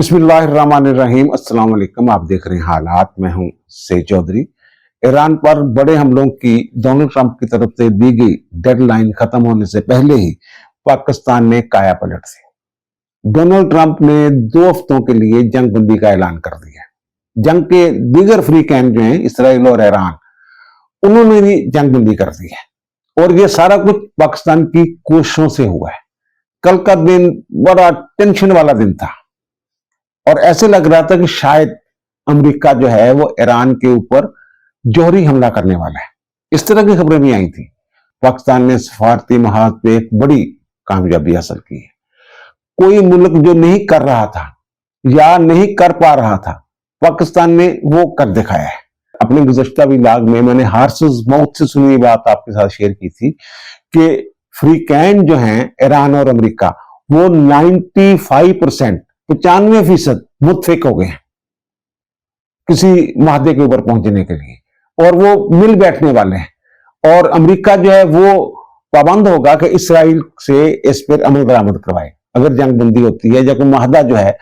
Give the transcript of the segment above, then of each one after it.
बिस्मिल्लाहिर्रहमानिर्रहीम। अस्सलाम वालेकुम। आप देख रहे हैं हालात। मैं हूं सईद चौधरी। ईरान पर बड़े हमलों की डोनाल्ड ट्रंप की तरफ से दी गई डेडलाइन खत्म होने से पहले ही पाकिस्तान ने काया पलट दी। डोनाल्ड ट्रंप ने 2 हफ्तों के लिए जंग बंदी का ऐलान कर दिया। जंग के दीगर फ्रीकैन जो हैं इसराइल और ईरान, उन्होंने भी जंग बंदी कर दी है और ये सारा कुछ पाकिस्तान की कोशिशों से हुआ है। कल का दिन बड़ा टेंशन वाला दिन था और ऐसे लग रहा था कि शायद अमेरिका जो है वो ईरान के ऊपर जौहरी हमला करने वाला है। इस तरह की खबरें भी आई थी। पाकिस्तान ने सफारती महाज पे एक बड़ी कामयाबी हासिल की है। कोई मुल्क जो नहीं कर रहा था या नहीं कर पा रहा था, पाकिस्तान ने वो कर दिखाया है। अपने गुज़श्ता व्लॉग में मैंने हार्सिस माउथ से सुनी बात आपके साथ शेयर की थी कि फ्रीकैन जो हैं ईरान और अमेरिका, वो 95% मुत्फिक हो गए हैं किसी माहदे के ऊपर पहुंचने के लिए और वो मिल बैठने वाले हैं। और अमेरिका जो है वो पाबंद होगा कि इसराइल से इस पर अमल दरामद करवाए अगर जंग बंदी होती है या कोई माहदा जो है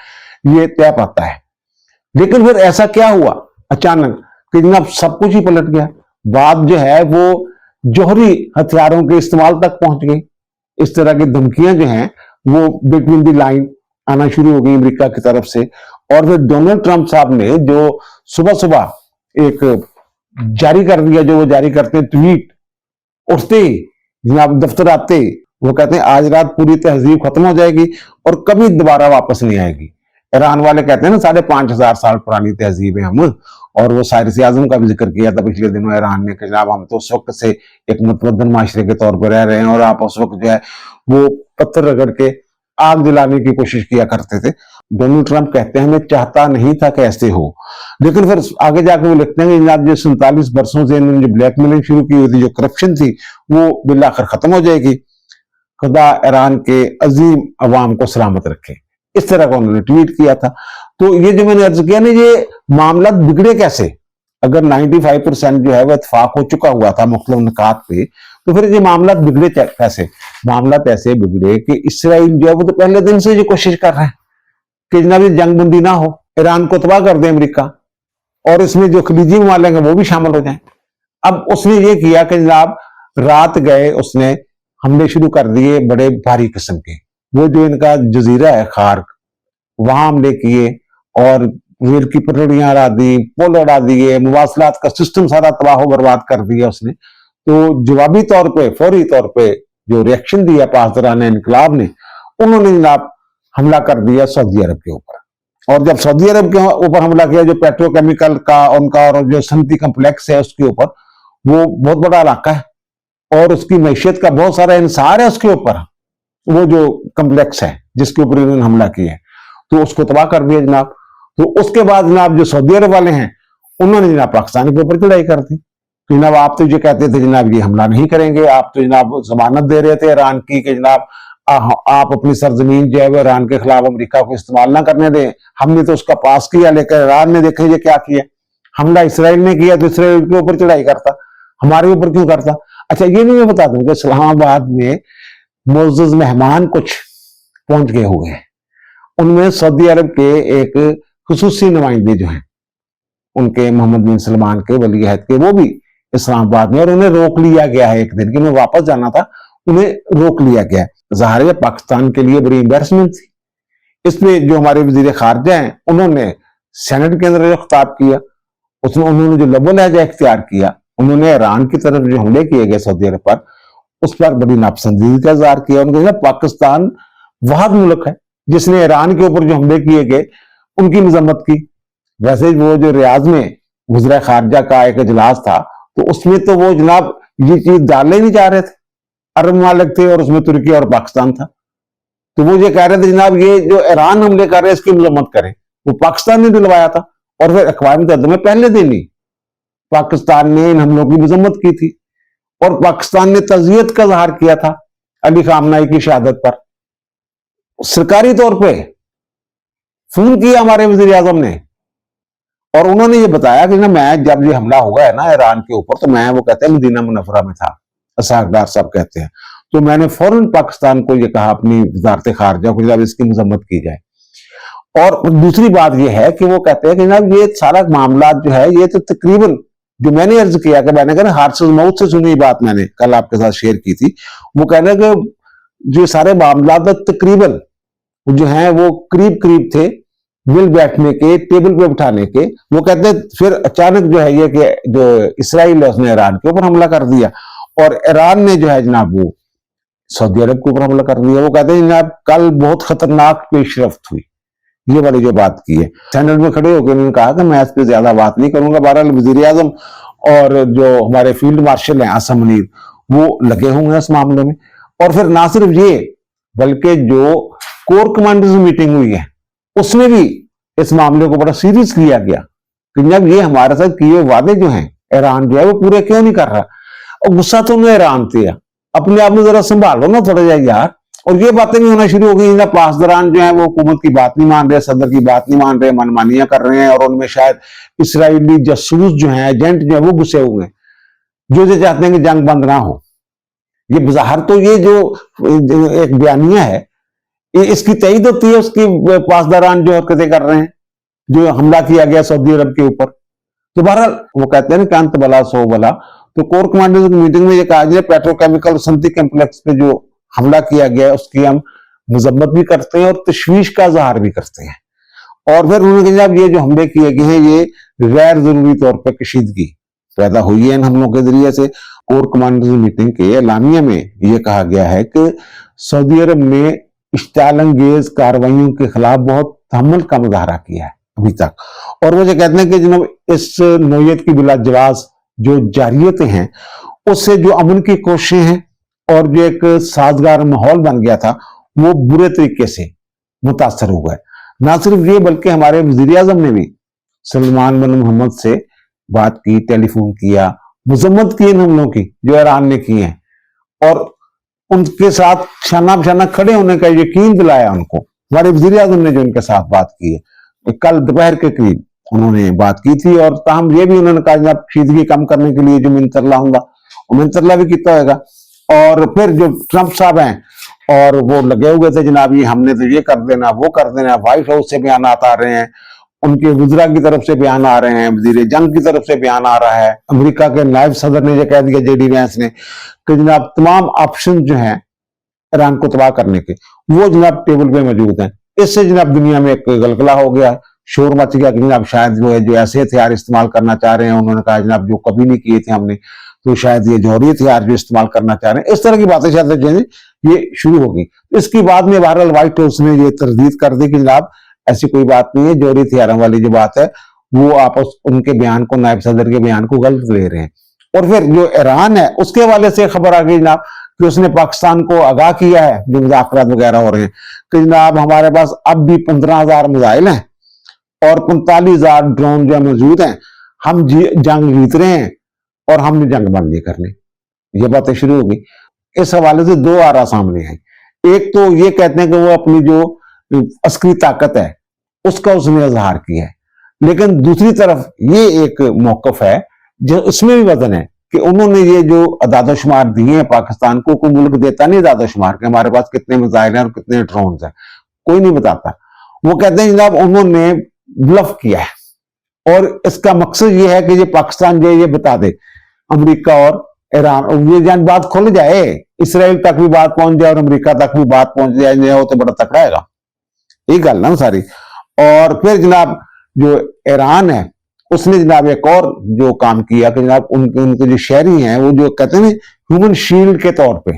ये तय पाता है। लेकिन फिर ऐसा क्या हुआ अचानक कि जनाब सब कुछ ही पलट गया। बात जो है वो जौहरी हथियारों के इस्तेमाल तक पहुंच गई। इस तरह की धमकियां जो हैं वो बिटवीन द लाइन आना शुरू हो गई अमेरिका की तरफ से। और फिर डोनाल्ड ट्रंप साहब ने जो सुबह सुबह एक जारी कर दिया, जो वो जारी करते हैं ट्वीट, उठते ही जनाब दफ्तर आते वो कहते हैं आज रात पूरी तहजीब खत्म हो जाएगी और कभी दोबारा वापस नहीं आएगी। ईरान वाले कहते हैं ना 5,500 साल पुरानी तहजीब है हम। और वो साइरस आजम का भी जिक्र किया था पिछले दिनों ईरान ने कि जनाब हम तो उस वक्त से एक मुतमद्दन माशरे के तौर पर रह रहे हैं और आप उस वक्त जो है वो पत्थर रगड़ के आग जलाने की कोशिश किया करते थे। डोनाल्ड ट्रंप कहते हैं मैं चाहता नहीं था कि ऐसे हो, लेकिन फिर आगे जाके वो लिखते हैं कि जनाब जो 47 वर्षों से इन्होंने जो ब्लैकमेलिंग शुरू की हुई थी, जो करप्शन थी, वो बिल्लाखिर खत्म हो जाएगी। खुदा ईरान के अजीम अवाम को सलामत रखे। इस तरह का उन्होंने ट्वीट किया था। तो ये जो मैंने अर्ज किया ना, ये मामला बिगड़े कैसे? अगर 95% जो है वो इत्फाक हो चुका हुआ था मुख्तलिफ निकात पे, तो फिर ये मामला बिगड़े कैसे? मामला कैसे बिगड़े कि इसराइल जो है वो तो पहले दिन से ये कोशिश कर रहे हैं कि जनाब ये जंग बंदी ना हो, ईरान को तबाह कर दे अमेरिका और इसमें जो खलीजी ममालिक हैं वो भी शामिल हो जाएं। अब उसने ये किया कि जनाब रात गए उसने हमले शुरू कर दिए बड़े भारी किस्म के। वो जो इनका जजीरा है खार्क, वहां हमले किए और रेल की पटड़ियां उड़ा दी, पुल उड़ा दिए, मुवासलात का सिस्टम सारा तबाह बर्बाद कर दिया उसने। तो जवाबी तौर पे, फौरी तौर पे जो रिएक्शन दिया पासदारान इनकलाब ने, उन्होंने जनाब हमला कर दिया सऊदी अरब के ऊपर। और जब सऊदी अरब के ऊपर हमला किया, जो पेट्रोकेमिकल का उनका और जो सनती कम्प्लेक्स है उसके ऊपर, वो बहुत बड़ा इलाका है और उसकी मैशियत का बहुत सारा इंसार है उसके ऊपर, वो जो कम्प्लेक्स है जिसके ऊपर इन्होंने हमला किया है, तो उसको तबाह कर दिया जनाब। तो उसके बाद जनाब जो सऊदी अरब वाले हैं उन्होंने जनाब पाकिस्तान के ऊपर चढ़ाई कर दी। तो जनाब आप तो जो कहते थे जनाब ये हमला नहीं करेंगे, आप तो जनाब जमानत दे रहे थे ईरान की कि जनाब आप अपनी सरजमीन जो है वो ईरान के खिलाफ अमेरिका को इस्तेमाल ना करने दें। हमने तो उसका पास किया, लेकिन ईरान ने देखे ये क्या किया, हमला इसराइल ने किया तो इसराइल के ऊपर चढ़ाई करता, हमारे ऊपर क्यों करता? अच्छा ये भी मैं बता दूं कि इस्लामाबाद में मोअज़्ज़ज़ मेहमान कुछ पहुंच गए हुए हैं। उनमें सऊदी अरब के एक खुसूसी नुमाइंदे जो हैं उनके मोहम्मद बिन सलमान के वली अहद के, वो भी इस्लामाबाद में, और उन्हें रोक लिया गया है एक दिन कि उन्हें वापस जाना था, उन्हें रोक लिया गया है। ज़ाहिर है पाकिस्तान के लिए बड़ी एम्बैरसमेंट थी। इसमें जो हमारे वजीर खारजा हैं उन्होंने सेनेट के अंदर जो खिताब किया, उसमें उन्होंने जो लबो लहजा इख्तियार किया, उन्होंने ईरान की तरफ जो हमले किए गए सऊदी अरब पर, उस पर बड़ी नापसंदीदगी का इजहार किया। उन्होंने कहा पाकिस्तान वाहिद मुल्क है जिसने ईरान के ऊपर जो हमले किए गए उनकी मजम्मत की। वैसे वो जो रियाज में वज़ीर खारजा का एक इजलास था, तो उसमें तो वो जनाब ये चीज डालने नहीं चाह रहे थे, अरब ममालिक थे और उसमें तुर्की और पाकिस्तान था। तो वो ये कह रहे थे जनाब ये जो ईरान हमले कर रहे हैं इसकी मजम्मत करें। वो पाकिस्तान ने दिलवाया था और फिर अक़वाम मुत्तहिदा में पहले दिन ही पाकिस्तान ने इन हमलों की मजम्मत की थी और पाकिस्तान ने तज़ियत का इजहार किया था अली ख़ामनेई की शहादत पर। सरकारी तौर पे फोन किया हमारे वज़ीर आज़म ने और उन्होंने ये बताया कि ना मैं जब ये हमला हुआ है ना ईरान के ऊपर, तो मैं, वो कहते हैं, मदीना मुनव्वरा में था, असाकदार साहब कहते हैं, तो मैंने फौरन पाकिस्तान को ये कहा, अपनी वज़ारत खारजा को, जब इसकी मजम्मत की जाए। اور دوسری بات یہ ہے کہ وہ کہتے ہیں کہ جناب یہ سارا معاملات جو ہے یہ تو تقریباً جو میں نے عرض کیا کہ میں نے کہا ہاتھ سے موت سے سنی بات میں نے کل آپ کے ساتھ شیئر کی تھی، وہ کہنا کہ جو سارے معاملات تقریباً جو ہیں وہ قریب قریب تھے مل بیٹھنے کے، ٹیبل پہ بٹھانے کے. وہ کہتے ہیں پھر اچانک جو ہے یہ کہ جو اسرائیل ہے اس نے ایران کے اوپر حملہ کر دیا، اور ایران نے جو ہے جناب وہ سعودی عرب کے اوپر حملہ کر دیا. وہ کہتے ہیں جناب کل بہت خطرناک پیش رفت ہوئی، یہ والی جو بات کی ہے. سینٹ میں کھڑے ہو کے انہوں نے کہا کہ میں اس پہ زیادہ بات نہیں کروں گا. بہرحال وزیر اعظم اور جو ہمارے فیلڈ مارشل ہیں عاصم منیر وہ لگے ہوں گے اس معاملے میں. اور پھر نہ صرف یہ بلکہ جو کور کمانڈرز میٹنگ ہوئی ہے اس میں بھی اس معاملے کو بڑا سیریس لیا گیا کہ جب یہ ہمارے ساتھ کیے وعدے جو ہیں ایران جو ہے وہ پورے کیوں نہیں کر رہا. اور غصہ تو انہیں ایران تھے، اپنے آپ میں ذرا سنبھالو نا تھوڑا جا یار. اور یہ باتیں بھی ہونا شروع ہو گئی، پاسداران جو ہیں وہ حکومت کی بات نہیں مان رہے، صدر کی بات نہیں مان رہے، منمانیاں کر رہے ہیں، اور ان میں شاید اسرائیلی جاسوس جو ہیں، ایجنٹ جو ہیں وہ گھسے ہوئے ہیں جو یہ چاہتے ہیں کہ جنگ بند نہ ہو. یہ بظاہر تو یہ جو ایک بیانیہ ہے اس کی تائید ہوتی ہے، اس کی پاسداران جو حرکتیں کر رہے ہیں جو حملہ کیا گیا سعودی عرب کے اوپر. تو بہرحال وہ کہتے ہیں کہ انت بلا سو بلا. تو کور کمانڈر کی میٹنگ میں یہ کہا گیا پیٹرو کیمیکل سنتھی کمپلیکس پہ جو حملہ کیا گیا اس کی ہم مذمت بھی کرتے ہیں اور تشویش کا اظہار بھی کرتے ہیں. اور پھر انہوں نے کہا جب یہ جو حملے کیے گئے ہیں یہ غیر ضروری طور پہ کشیدگی پیدا ہوئی ہے ان حملوں کے ذریعے سے. کور کمانڈر میٹنگ کے اعلامیہ میں یہ کہا گیا ہے کہ سعودی عرب نے اشتعال انگیز کارروائیوں کے خلاف بہت تحمل کا مظاہرہ کیا ہے ابھی تک. اور وہ یہ کہتے ہیں کہ جناب اس نوعیت کی بلا جواز جو جاریتیں ہیں اس سے جو امن کی کوششیں ہیں اور جو ایک سازگار ماحول بن گیا تھا وہ برے طریقے سے متاثر ہوا ہے. نہ صرف یہ بلکہ ہمارے وزیر اعظم نے بھی سلمان بن محمد سے بات کی، ٹیلی فون کیا، مذمت کی ان حملوں کی جو ایران نے کی ہیں، اور ان کے ساتھ شانہ بشانہ کھڑے ہونے کا یقین دلایا ان کو. ہمارے وزیر اعظم نے جو ان کے ساتھ بات کی ہے کل دوپہر کے قریب انہوں نے بات کی تھی، اور تاہم یہ بھی انہوں نے کہا جناب کشیدگی کم کرنے کے لیے جو منترلہ ہوں گا وہ منترلہ بھی کیتا ہوئے گا. اور پھر جو ٹرمپ صاحب ہیں اور وہ لگے ہوئے تھے جناب یہ ہم نے تو یہ کر دینا وہ کر دینا، وائٹ ہاؤس سے بیانات آ رہے ہیں، ان کے وزراء کی طرف سے بیان آ رہے ہیں، وزیر جنگ کی طرف سے بیان آ رہا ہے، امریکہ کے نائب صدر نے یہ کہہ دیا جے ڈی وینس نے کہ جناب تمام آپشن جو ہیں ایران کو تباہ کرنے کے وہ جناب ٹیبل پہ موجود ہیں. اس سے جناب دنیا میں ایک غلغلہ ہو گیا، شور مچ گیا کہ جناب شاید وہ ہے جو ایسے ہتھیار استعمال کرنا چاہ رہے ہیں، انہوں نے کہا جناب جو کبھی نہیں کیے تھے ہم نے، تو شاید یہ جوہری ہتھیار جو استعمال کرنا چاہ رہے ہیں. اس طرح کی باتیں شاید جو ہیں یہ شروع ہوگی. اس کی بعد میں بہرحال وائٹ ہاؤس نے یہ تردید کر دی کہ جناب ایسی کوئی بات نہیں ہے، جوہری ہتھیاروں والی جو بات ہے وہ آپ ان کے بیان کو، نائب صدر کے بیان کو غلط لے رہے ہیں. اور پھر جو ایران ہے اس کے حوالے سے خبر آ گئی جناب کہ اس نے پاکستان کو آگاہ کیا ہے جو مذاکرات وغیرہ ہو رہے ہیں کہ جناب ہمارے پاس اب بھی 15,000 میزائل ہیں اور 45,000 ڈرون جو موجود ہیں، ہم جنگ جیت رہے ہیں اور ہم نے جنگ بند نہیں کرنی. یہ باتیں شروع ہو گئی. اس حوالے سے دو آرا سامنے آئی. ایک تو یہ کہتے ہیں کہ وہ اپنی جو عسکری طاقت ہے اس کا اس نے اظہار کیا ہے، لیکن دوسری طرف یہ ایک موقف ہے جو اس میں بھی وزن ہے کہ انہوں نے یہ جو اعداد و شمار دیے ہیں پاکستان کو، کوئی ملک دیتا نہیں اعداد و شمار کہ ہمارے پاس کتنے میزائل ہیں اور کتنے ڈرونز ہیں، کوئی نہیں بتاتا. وہ کہتے ہیں جناب انہوں نے بلف کیا ہے اور اس کا مقصد یہ ہے کہ یہ پاکستان جو یہ بتا دے امریکہ اور ایران، اور یہ جان بات کھل جائے، اسرائیل تک بھی بات پہنچ جائے اور امریکہ تک بھی بات پہنچ جائے، وہ تو بڑا تکڑا ہے گا. یہ گل نا ساری. اور پھر جناب جو ایران ہے اس نے جناب ایک اور جو کام کیا کہ جناب ان کے جو شہری ہیں وہ جو کہتے ہیں ہیومن شیلڈ کے طور پہ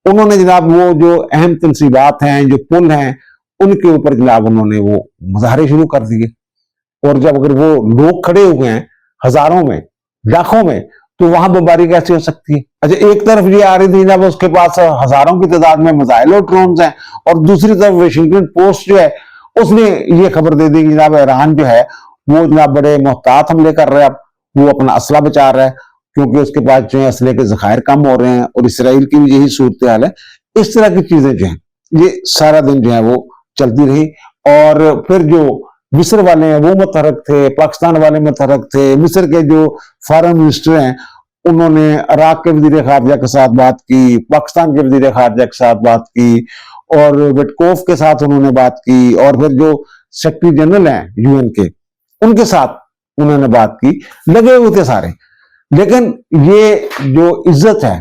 انہوں نے جناب وہ جو اہم تنصیبات ہیں، جو پل ہیں، ان کے اوپر جناب انہوں نے وہ مظاہرے شروع کر دیے. اور جب اگر وہ لوگ کھڑے ہوئے ہیں ہزاروں میں، لاکھوں میں، تو وہاں بمباری کیسے ہو سکتی ہے؟ اچھا ایک طرف یہ آ رہی تھی جناب اس کے پاس ہزاروں کی تعداد میں میزائل اور ڈرونز ہیں، اور دوسری طرف واشنگٹن پوسٹ جو ہے اس نے یہ خبر دے دی کہ جناب ایران جو ہے وہ جناب بڑے محتاط حملے کر رہا ہے، وہ اپنا اسلحہ بچا رہا ہے کیونکہ اس کے پاس جو ہے اسلحے کے ذخائر کم ہو رہے ہیں، اور اسرائیل کی بھی یہی صورتحال ہے. اس طرح کی چیزیں جو ہیں یہ سارا دن جو ہے وہ چلتی رہی. اور پھر جو مصر والے ہیں وہ متحرک تھے، پاکستان والے متحرک تھے. مصر کے جو فارن منسٹر ہیں انہوں نے عراق کے وزیر خارجہ کے ساتھ بات کی، پاکستان کے وزیر خارجہ کے ساتھ بات کی، اور وٹکوف کے ساتھ انہوں نے بات کی. اور پھر جو सेक्रेटरी जनरल हैं यूएन के, उनके साथ उन्होंने बात की, लगे हुए थे सारे। लेकिन ये जो इज्जत है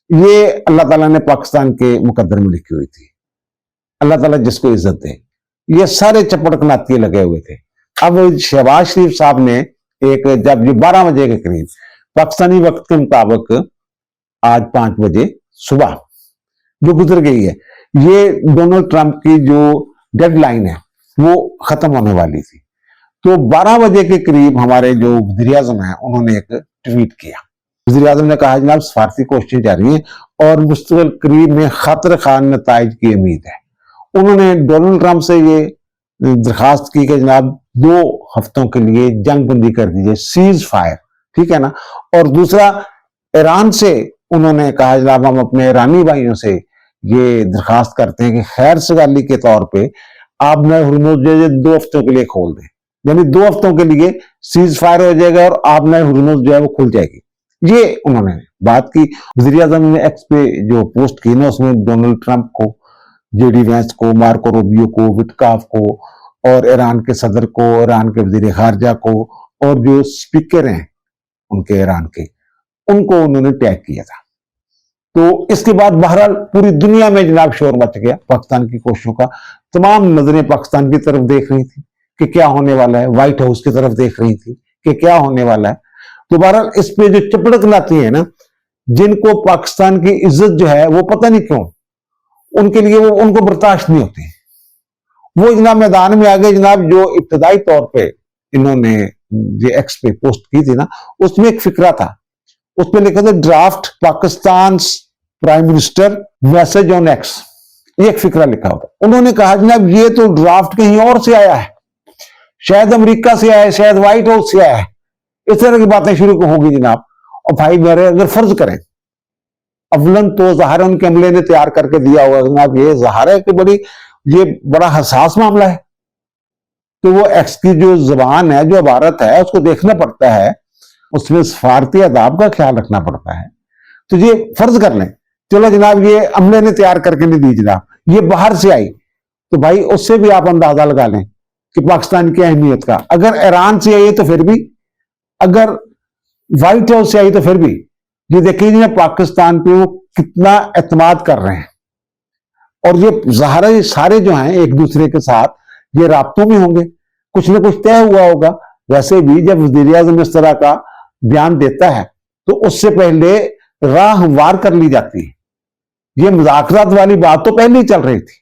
ये अल्लाह ताला ने पाकिस्तान के मुकद्दर में लिखी हुई थी। अल्लाह ताला जिसको इज्जत दे, ये सारे चप्पड़ कनाती लगे हुए थे। अब शहबाज शरीफ साहब ने जब ये 12 बजे के करीब पाकिस्तानी वक्त के मुताबिक आज 5 बजे सुबह जो गुजर गई है, ये डोनाल्ड ट्रंप की जो डेडलाइन है वो खत्म होने वाली थी। तो 12 बजे के करीब हमारे जो वज़ीर आज़म हैं उन्होंने एक ट्वीट किया। वज़ीर आज़म ने कहा जनाब सफारती कोशिशें जारी हैं और मुस्तकिल करीब में खतर खान नताइज की उम्मीद है। उन्होंने डोनाल्ड ट्रंप से ये दरखास्त की कि जनाब 2 हफ्तों के लिए जंग बंदी कर दीजिए, सीज फायर, ठीक है ना। और दूसरा ईरान से उन्होंने कहा जनाब हम अपने ईरानी भाइयों से ये दरखास्त करते हैं कि खैर सगाली के तौर पे आप नए हुर्मुज़ जो 2 हफ्तों के लिए खोल दें, यानी 2 हफ्तों के लिए सीज फायर हो जाएगा और आप नए हुर्मुज़ जो है वो खुल जाएगी। ये उन्होंने बात की। वज़ीर आज़म ने एक्स पे जो पोस्ट की ना उसमें डोनाल्ड ट्रंप को, जेडी वैंस को, मार्को रूबियो को, विटकाफ को और ईरान के सदर को, ईरान के वज़ीर खारजा को और जो स्पीकर हैं उनके ईरान के, उनको उन्होंने टैग किया था। तो इसके बाद बहरहाल पूरी दुनिया में जनाब शोर मच गया पाकिस्तान की कोशिशों का। तमाम नजरें पाकिस्तान की तरफ देख रही थी कि क्या होने वाला है, व्हाइट हाउस की तरफ देख रही थी कि क्या होने वाला है। तो बहरहाल इस पे जो चपड़क लाती है ना, जिनको पाकिस्तान की इज्जत जो है वो पता नहीं क्यों उनके लिए वो उनको बर्दाश्त नहीं होती, वो जनाब मैदान में आ गए। जनाब जो इब्तदाई तौर पे इन्होंने ये एक्स पे पोस्ट की थी ना, उसमें एक फिक्रा था, उसमें लिखा था draft Pakistan prime minister message on x, ये एक फिक्रा लिखा होता। उन्होंने कहा जनाब ये तो ड्राफ्ट कहीं और से आया है, शायद अमेरिका से आया है, शायद व्हाइट हाउस से आया है, इस तरह की बातें शुरू होगी जनाब। और भाई मेरे अगर फर्ज करें, अवलन तो ज़ाहिर है उनके अमले ने तैयार करके दिया होगा जनाब, ये ज़ाहिर है कि ये बड़ा हसास मामला है। तो वो एक्स की जो जबान है, जो इबारत है, उसको देखना पड़ता है, उसमें सफारती आदाब का ख्याल रखना पड़ता है। तो ये फर्ज कर लें चलो जनाब ये अमले ने तैयार करके नहीं दी जनाब, ये बाहर से आई, तो भाई उससे भी आप अंदाजा लगा लें कि पाकिस्तान की अहमियत का। अगर ईरान से आई है तो फिर भी, अगर व्हाइट हाउस से आई तो फिर भी, ये देखिए पाकिस्तान पे वो कितना एतमाद कर रहे हैं। और ये ज़ाहिर है सारे जो हैं एक दूसरे के साथ ये राब्तों में होंगे, कुछ ना कुछ तय हुआ होगा। वैसे भी जब वज़ीर आज़म इस तरह का बयान देता है तो उससे पहले राह हमवार कर ली जाती है। ये मुज़ाकरात वाली बात तो पहले ही चल रही थी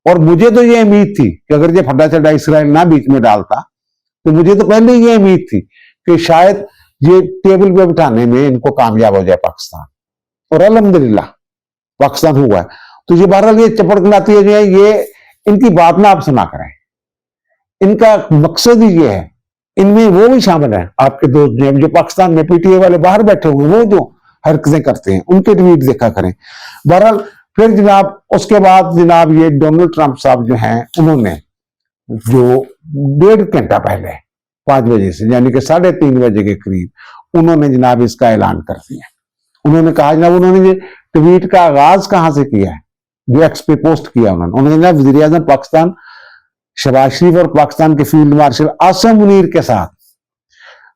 और मुझे तो ये उम्मीद थी कि अगर ये फटा चढ़ा इसराइल ना बीच में डालता तो मुझे तो पहले ये उम्मीद थी कि शायद ये टेबल पे बिठाने में इनको कामयाब हो जाए पाकिस्तान, और अल्हम्दुलिल्लाह पाकिस्तान हुआ है। तो ये बहरहाल ये चपड़कलाती है जो है, ये इनकी बात ना आप सुना करें, इनका मकसद ही ये है। इनमें वो भी शामिल है आपके दोस्त जो पाकिस्तान में पीटीए वाले बाहर बैठे हुए, वो जो हरकतें करते हैं उनके ट्वीट देखा करें। बहरहाल फिर जनाब उसके बाद जनाब ये डोनाल्ड ट्रंप साहब जो हैं उन्होंने जो 1.5 घंटा पहले 5 बजे से यानी कि 3:30 बजे के करीब उन्होंने जनाब इसका ऐलान कर दिया। उन्होंने कहा जनाब उन्होंने ये ट्वीट का आगाज कहां से किया है, जो एक्स पे पोस्ट किया उन्होंने जनाब वज़ीर आज़म पाकिस्तान शहबाज शरीफ और पाकिस्तान के फील्ड मार्शल आसिम मुनीर के साथ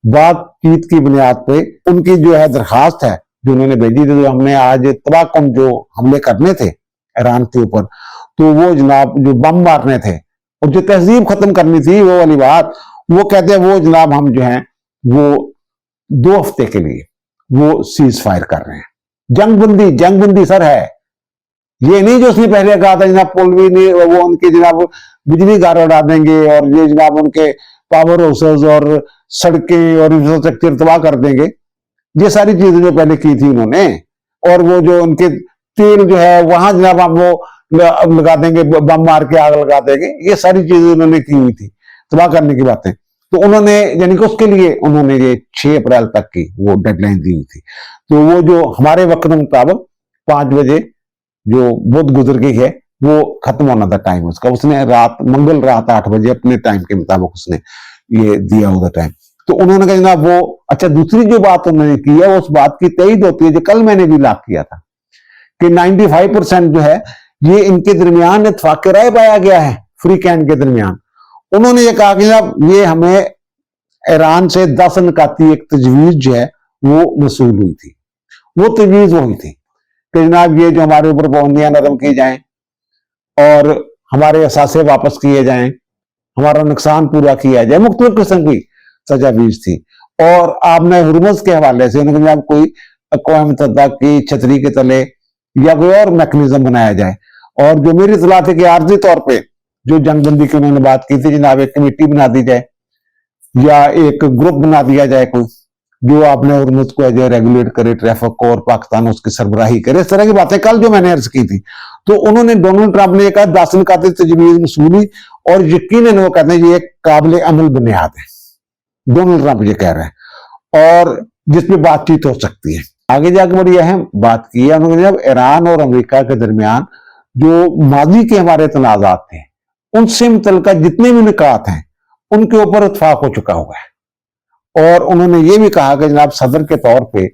बातचीत की बुनियाद पे उनकी जो है दरखास्त है जो उन्होंने भेजी थी, जो हमने आज तबाहकुन जो हमले करने थे ईरान के ऊपर, तो वो जनाब जो बम मारने थे और जो तहजीब खत्म करनी थी वो वाली बात, वो कहते हैं वो जनाब हम जो है वो 2 हफ्ते के लिए वो सीज फायर कर रहे हैं। जंग बंदी सर है, ये नहीं जो उसने पहले कहा था जनाब पौलवी ने वो उनके जनाब बिजली घर उड़ा देंगे और ये जनाब उनके पावर हाउसेज और सड़कें और इंफ्रास्ट्रक्चर तबाह कर देंगे। ये सारी चीजें जो पहले की थी उन्होंने, और वो जो उनके तेल जो है वहां जनाब हम वो लगा देंगे, बम मार के आग लगा देंगे, ये सारी चीजें उन्होंने की हुई थी तबाह करने की बातें। तो उन्होंने यानी कि उसके लिए उन्होंने ये 6 अप्रैल तक की वो डेडलाइन दी हुई थी। तो वो जो हमारे वक्त के मुताबिक 5 बजे जो बुध गुजर गई है वो खत्म होना था टाइम उसका, उसने मंगल रात 8 बजे अपने टाइम के मुताबिक उसने ये दिया होगा टाइम। तो उन्होंने कहा जनाब वो अच्छा दूसरी जो बात उन्होंने की है उस बात की तईद होती है जो कल मैंने भी लाभ किया था कि 95% जो है ये इनके दरमियान इत्तेफाक राय पाया गया है फ्री कैन के दरमियान, انہوں نے یہ کہا کہ جناب یہ ہمیں ایران سے 10 نکاتی ایک تجویز جو ہے وہ موصول ہوئی تھی. وہ تجویز وہی تھی کہ جناب یہ جو ہمارے اوپر پابندیاں نرم کی جائیں اور ہمارے اثاثے واپس کیے جائیں, ہمارا نقصان پورا کیا جائے, مختلف قسم کی تجاویز تھی. اور آپ نے ہرمز کے حوالے سے انہوں نے جناب کوئی اقوام متحدہ کی چھتری کے تلے یا کوئی اور میکنزم بنایا جائے. اور جو میری اطلاع تھی کہ عارضی طور پہ جو جنگ بندی کی انہوں نے بات کی تھی, جناب ایک کمیٹی بنا دی جائے یا ایک گروپ بنا دیا جائے کوئی جو آپ نے ہرمز کو ریگولیٹ کرے, ٹریفک کو, اور پاکستان اس کی سربراہی کرے. اس طرح کی باتیں کل جو میں نے عرض کی تھی, تو انہوں نے ڈونلڈ ٹرمپ نے یہ کہا 10 نکاتی تجویز موصولی, اور یقیناً وہ کہتے ہیں یہ ایک قابل عمل بنیاد ہے. ڈونلڈ ٹرمپ یہ کہہ رہے ہیں اور جس پہ بات چیت ہو سکتی ہے. آگے جا کے بڑی اہم بات کی ہے انہوں نے, جب ایران اور امریکہ کے درمیان جو ماضی کے ہمارے تنازعات تھے ان سے متعلقہ جتنے بھی نکات ہیں ان کے اوپر اتفاق ہو چکا ہوا ہے. اور انہوں نے یہ بھی کہا کہ جناب صدر کے طور پہ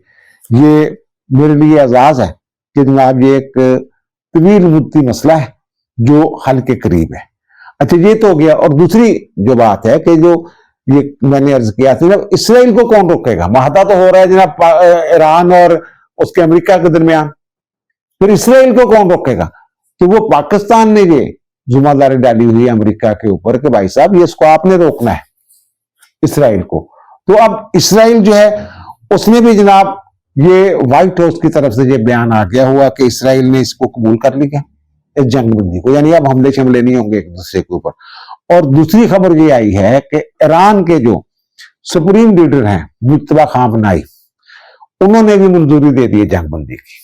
یہ میرے لیے اعزاز ہے کہ جناب یہ ایک طویل مدتی مسئلہ ہے جو حل کے قریب ہے. اچھا یہ تو ہو گیا. اور دوسری جو بات ہے کہ جو یہ میں نے عرض کیا تھا, جب اسرائیل کو کون روکے گا؟ معاہدہ تو ہو رہا ہے جناب ایران اور اس کے امریکہ کے درمیان, پھر اسرائیل کو کون روکے گا؟ تو وہ پاکستان نے یہ ذمہ داری ڈالی ہوئی ہے امریکہ کے اوپر کہ بھائی صاحب یہ اس کو آپ نے روکنا ہے اسرائیل کو. تو اب اسرائیل جو ہے اس نے بھی جناب یہ وائٹ ہاؤس کی طرف سے یہ بیان آ گیا ہوا کہ اسرائیل نے اس کو قبول کر لیا اس جنگ بندی کو, یعنی اب حملے شملے نہیں ہوں گے ایک دوسرے کے اوپر. اور دوسری خبر یہ آئی ہے کہ ایران کے جو سپریم لیڈر ہیں مجتبی خامنائی, انہوں نے بھی منظوری دے دی جنگ بندی کی.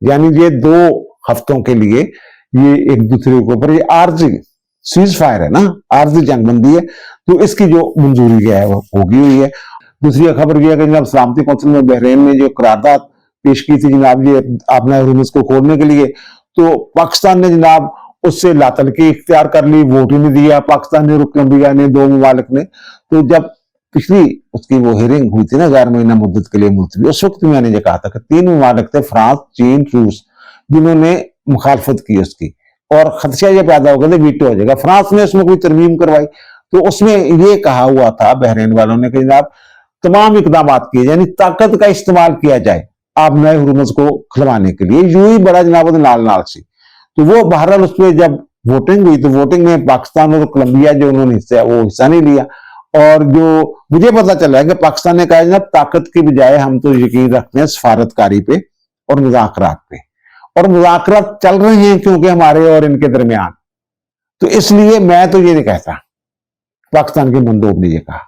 یعنی یہ 2 ہفتوں کے لیے یہ ایک دوسرے کے اوپر یہ عارضی سیز فائر ہے نا, عارضی جنگ بندی ہے, تو اس کی جو منظوری ہے وہ ہوگی ہوئی ہے. دوسری خبر یہ ہے کہ جناب سلامتی کونسل میں بحرین نے جو قرارداد پیش کی تھی جناب یہ آپ نے ہرمز کو کھولنے کے لیے, تو پاکستان نے جناب اس سے لاتلقی اختیار کر لی, ووٹ ہی نہیں دیا پاکستان نے, رکن امریکہ نے, 2 ممالک نے. تو جب پچھلی اس کی وہ ہیرنگ ہوئی تھی نا 11 مہینہ مدت کے لیے ملتوی, اس وقت میں نے یہ کہا تھا کہ 3 ممالک تھے فرانس, چین, روس, جنہوں نے مخالفت کی اس کی, اور خدشہ یہ پیدا ہو گیا تھا ویٹو ہو جائے گا. فرانس نے اس میں کوئی ترمیم کروائی تو اس میں یہ کہا ہوا تھا بحرین والوں نے کہ جناب تمام اقدامات کیے یعنی طاقت کا استعمال کیا جائے آپ نئے ہرمز کو کھلوانے کے لیے, یوں ہی بڑا جناب نال نال سی. تو وہ بہرحال اس پہ جب ووٹنگ ہوئی تو ووٹنگ میں پاکستان اور کولمبیا جو انہوں نے وہ حصہ نہیں لیا. اور جو مجھے پتا چلا ہے کہ پاکستان نے کہا جناب طاقت کی بجائے ہم تو یقین رکھتے ہیں سفارتکاری پہ اور مذاکرات پہ, اور مذاکرات چل رہے ہیں کیونکہ ہمارے اور ان کے درمیان. تو اس لیے میں تو یہ نہیں کہتا, پاکستان کے مندوب نے یہ کہا.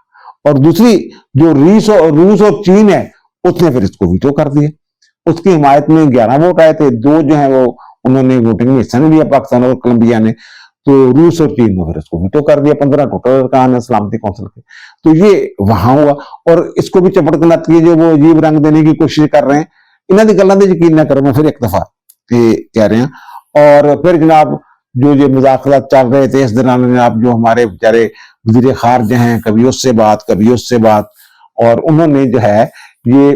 اور دوسری جو روس اور چین ہے اس نے پھر اس کو ویٹو کر دیا. اس کی حمایت میں 11 ووٹ آئے تھے, 2 جو ہیں وہ انہوں نے ووٹنگ میں حصہ نہیں لیا پاکستان اور کولمبیا نے, تو روس اور چین نے پھر اس کو ویٹو کر دیا. 15 ٹوٹل ارکان ہے سلامتی کونسل کے. تو یہ وہاں ہوا, اور اس کو بھی چپٹ کے نت جو وہ عجیب رنگ دینے کی کوشش کر رہے ہیں, انہوں نے گلوں سے یقین نہ کرو, میں پھر ایک دفعہ کہہ رہے ہیں. اور پھر جناب جو یہ مذاکرات چل رہے تھے اس دوران جناب جو ہمارے بیچارے وزیر خارجہ ہیں کبھی اس سے بات کبھی اس سے بات, اور انہوں نے جو ہے یہ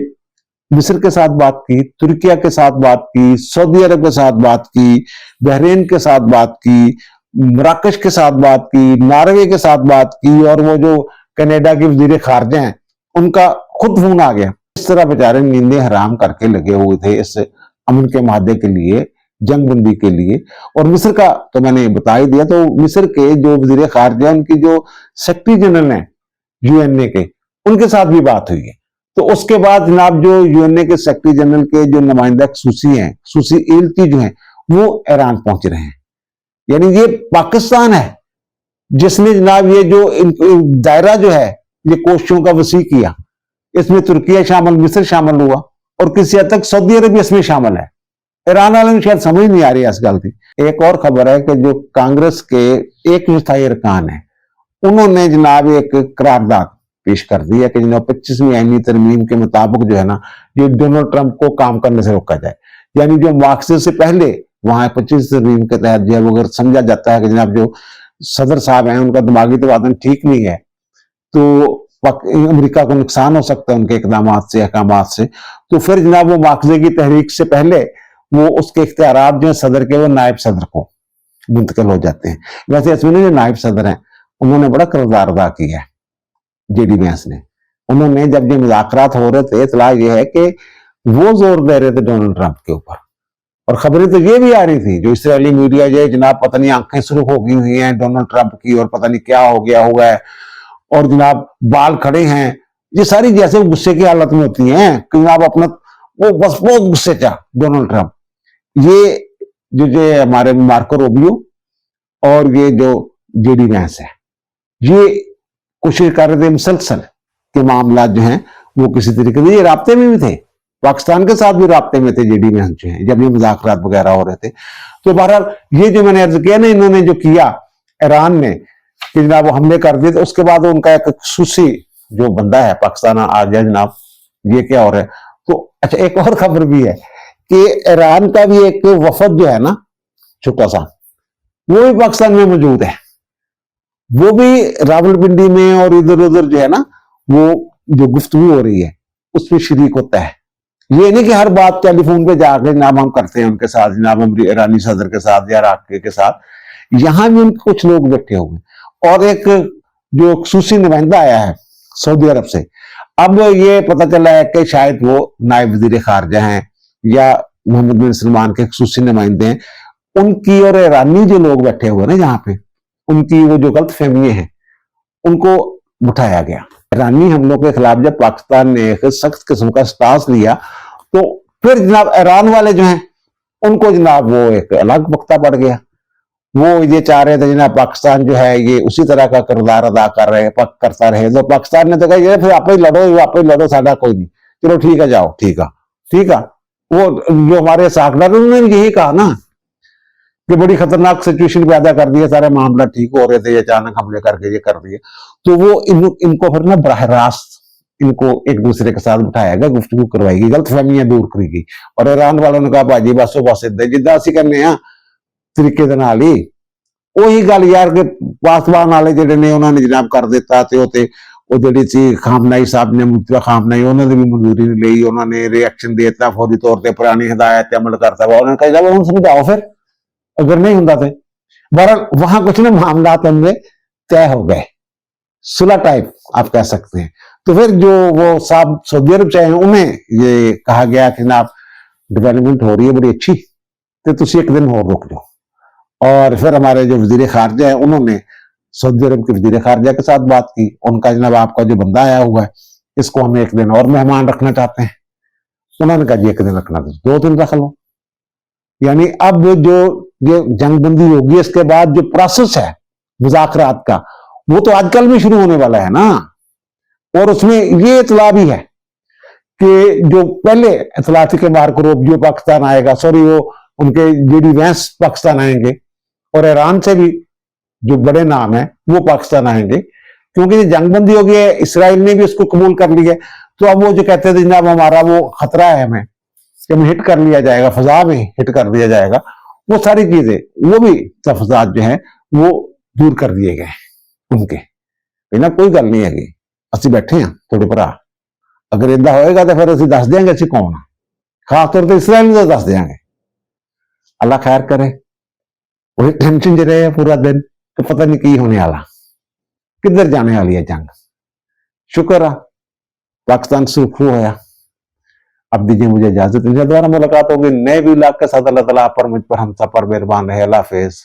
مصر کے ساتھ بات کی, ترکیہ کے ساتھ بات کی, سعودی عرب کے ساتھ بات کی, بحرین کے ساتھ بات کی, مراکش کے ساتھ بات کی, ناروے کے ساتھ بات کی, اور وہ جو کینیڈا کے وزیر خارجہ ہیں ان کا خود فون آ گیا. اس طرح بیچارے نیندیں حرام کر کے لگے ہوئے تھے اس امن کے معاہدے کے لیے, جنگ بندی کے لیے. اور مصر کا تو میں نے بتا ہی دیا, تو مصر کے جو وزیر خارجہ ان کی جو سیکرٹری جنرل ہیں یو این اے کے, ان کے ساتھ بھی بات ہوئی ہے. تو اس کے بعد جناب جو یو این اے کے سیکرٹری جنرل کے جو نمائندہ خصوصی ہیں, خصوصی ایلچی جو ہیں, وہ ایران پہنچ رہے ہیں. یعنی یہ پاکستان ہے جس نے جناب یہ جو دائرہ جو ہے یہ کوششوں کا وسیع کیا. اس میں ترکیہ شامل, مصر شامل ہوا, اور کسی حد تک سعودی عرب بھی اس میں شامل ہے. ایران والوں میں شاید سمجھ نہیں آ رہی ہے اس گل کی. ایک اور خبر ہے کہ جو کانگریس کے ایک مستحی ارکان ہیں انہوں نے جناب ایک قرارداد پیش کر دی ہے کہ جناب 25ویں آئینی ترمیم کے مطابق جو ہے نا یہ ڈونلڈ ٹرمپ کو کام کرنے سے روکا جائے. یعنی جو مواخذے سے پہلے وہاں 25 ترمیم کے تحت جو ہے وہ اگر سمجھا جاتا ہے کہ جناب جو صدر صاحب ہیں ان کا دماغی توازن ٹھیک نہیں ہے تو امریکہ کو نقصان ہو سکتا ہے ان کے اقدامات سے, احکامات سے, تو پھر جناب وہ مواخذے کی تحریک سے پہلے وہ اس کے اختیارات جو ہیں صدر کے وہ نائب صدر کو منتقل ہو جاتے ہیں. ویسے اس میں جو نائب صدر ہیں उन्होंने बड़ा किरदार अदा किया है जेडी वैंस ने। उन्होंने जब ये मुज़ाकरात हो रहे थे, इतला ये है कि वो जोर दे रहे थे डोनाल्ड ट्रंप के ऊपर, और खबरें तो ये भी आ रही थी, जो इसराइली मीडिया जो जनाब पता नहीं आंखें सुर्ख हो गई हुई हैं डोनाल्ड ट्रंप की, और पता नहीं क्या हो गया हुआ है, और जनाब बाल खड़े हैं, ये सारी जैसे गुस्से की हालत में होती हैं कि जनाब अपना वो बस बहुत गुस्से चा डोनाल्ड ट्रंप। ये जो हमारे मार्को रूबियो और ये जो जेडी वैंस है, ये कोशिश कर रहे थे मुसलसल के मामला जो हैं वो किसी तरीके से, ये राब्ते में भी थे, पाकिस्तान के साथ भी राब्ते में थे जेडी वैंस जो है, जब ये मुज़ाकरात वगैरह हो रहे थे। तो बहरहाल ये जो मैंने अर्ज किया ना, इन्होंने जो किया ईरान ने कि जनाब वो हमले कर दिए, तो उसके बाद उनका एक खसूसी जो बंदा है पाकिस्तान आ गया जनाब, ये क्या हो रहा है। तो अच्छा, एक और खबर भी है कि ईरान का भी एक वफद जो है ना छोटा सा, वो भी पाकिस्तान में मौजूद है, वो भी रावलपिंडी में और इधर उधर जो है ना, वो जो गुफ्तगू हो रही है उसमें शरीक होता है। ये नहीं कि हर बात टेलीफोन पे जाकर जनाब हम करते हैं उनके साथ, जनाब ईरानी सदर के साथ या राके के साथ, यहां भी उनके कुछ लोग बैठे हुए। और एक जो खसूसी नुमाइंदा आया है सऊदी अरब से, अब ये पता चला है कि शायद वो नायब वजीर खारजा हैं या मोहम्मद बिन सलमान के खसूसी नुमाइंदे हैं, उनकी और ईरानी जो लोग बैठे हुए ना यहाँ पे, उनकी वो जो गलत फहमियां हैं उनको उठाया गया। ईरानी हमलों के खिलाफ जब पाकिस्तान ने एक सख्त किस्म का स्टांस लिया, तो फिर जनाब ईरान वाले जो हैं उनको जनाब वो एक अलग वक्ता पड़ गया। वो ये चाह रहे थे जनाब पाकिस्तान जो है ये उसी तरह का किरदार अदा करता रहे। तो पाकिस्तान ने तो कहा फिर आप ही लड़ो, साडा कोई नहीं, चलो ठीक है, जाओ, ठीक है। वो जो हमारे साकदार उन्होंने भी यही कहा ना कि बड़ी खतरनाक सिचुएशन पैदा कर दिया, सारे मामला ठीक हो रहे थे, अचानक हमले करके ये कर दिए। तो वो इनको फिर ना बराह रास्त इनको एक दूसरे के साथ बिठाया गया, गुफ्तगू करवाई गई, गलत फहमियां दूर करी गई। और ईरान वालों ने कहा भाजी बस जिदा असी करने तरीके दे नाल ही ਉਹੀ ਗੱਲ यार कि पासवान वाले ਜਿਹੜੇ ਨੇ ਉਹਨਾਂ ਨੇ ਜਨਾਬ ਕਰ ਦਿੱਤਾ, ਤੇ ਉਹ ਜਿਹੜੀ ਸੀ ਖਾਮਨਾਈ ਸਾਹਿਬ ਨੇ, ਮੁਤਬਾ ਖਾਮਨਾਈ, ਉਹਨਾਂ ਨੇ ਵੀ ਮਨਜ਼ੂਰੀ ਨਹੀਂ ਲਈ, ਉਹਨਾਂ ਨੇ ਰਿਐਕਸ਼ਨ ਦੇ ਦਿੱਤਾ ਫੌਰੀ ਤੌਰ ਤੇ, ਪੁਰਾਣੀ ਹਦਾਇਤ ਤੇ ਅਮਲ करता हुआ। उन्होंने कहा जब हम समझाओ फिर, अगर नहीं होता थे। बहरहाल वहां कुछ ना मामला उनमें तय हो गए, सुलह टाइप आप कह सकते हैं। तो फिर जो वो साहब सऊदी अरब से हैं, उन्हें ये कहा गया कि जनाब डेवलपमेंट हो रही है बड़ी अच्छी, तो तुम एक दिन और रुक जाओ। और फिर हमारे जो वजीर खारजा है उन्होंने सऊदी अरब के वजीर खारजा के साथ बात की, उनका जनाब आपका जो बंदा आया हुआ है इसको हम एक दिन और मेहमान रखना चाहते हैं। उन्होंने कहा जी एक दिन रखना, तो 2 दिन रख लो। यानी अब जो ये जंगबंदी होगी, इसके बाद जो प्रोसेस है मुज़ाकरात का, वो तो आजकल भी शुरू होने वाला है ना। और उसमें ये इतला भी है कि जो पहले इतला थी कि मार्को रूबियो पाकिस्तान आएगा, सॉरी वो उनके जेडी वैंस पाकिस्तान आएंगे, और ईरान से भी जो बड़े नाम है वो पाकिस्तान आएंगे, क्योंकि जंगबंदी हो गई है, इसराइल ने भी उसको कबूल कर लिया। तो अब वो जो कहते थे जनाब हमारा वो खतरा है हमें कि हमें हिट कर लिया जाएगा, फजा में हिट कर दिया जाएगा, वो सारी चीजें, वो भी तफजात जो है वो दूर कर दिए गए उनके। ना कोई गल नहीं है, असि बैठे हैं थोड़े भरा, अगर इदा होएगा तो फिर असि दस देंगे असि कौन, खास तौर पर इसराइल को दस देंगे। अल्लाह खैर करे। वही टेंशन च रहे पूरा दिन, तो पता नहीं की होने वाला, किधर जाने वाली है जंग। शुक्र है पाकिस्तान सुरखरू होया। अब दीजिए मुझे इजाजत, दोबारा मुलाकात होगी नए भी इलाके के साथ। अल्लाह ताला आप पर, मुझ पर, हम सब पर मेहरबान रहे। अल्लाह हाफिज।